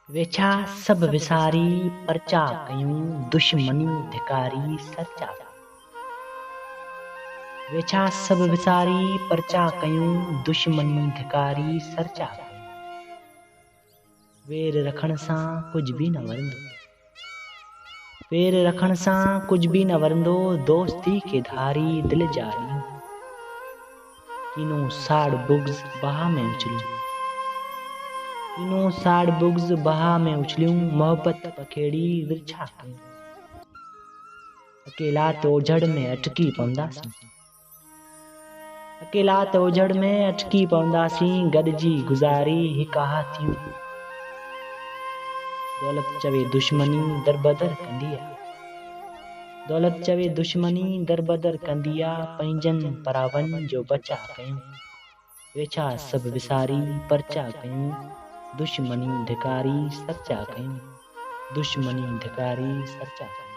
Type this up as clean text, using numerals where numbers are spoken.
वेछा सब विसारी परचा कयूं दुश्मनी धिकारी सरचा। वेछा सब विसारी परचा कयूं दुश्मनी धिकारी सरचा। वेर रखण सां कुछ भी न वरंदो। वेर रखण सां कुछ भी न वरंदो। दोस्ती के धारी दिल जालियूं तीनों साड़ बुग्ज बहा में उछलियूं। तीनों साड़ बुग्ज बहा में उछलियूं मोहब्बत पखेड़ी विरछा कयूं। अकेला तो उजड़ में अटकी पवंदासीं। अकेला तो उजड़ में अटकी पवंदासीं गॾिजी गुज़ारी हिक हाथियूं। दौलत चवे दुश्मनी दरबदर कंदी आ। दौलत चवे दुश्मनी दरबदर कंदी आ पंहिंजनि परावनि जो बचा कयूं। वेछा सब विसारी परचा कयूं दुश्मनी धिकारी सरचा कयूं। दुश्मनी धिकारी सरचा कयूं।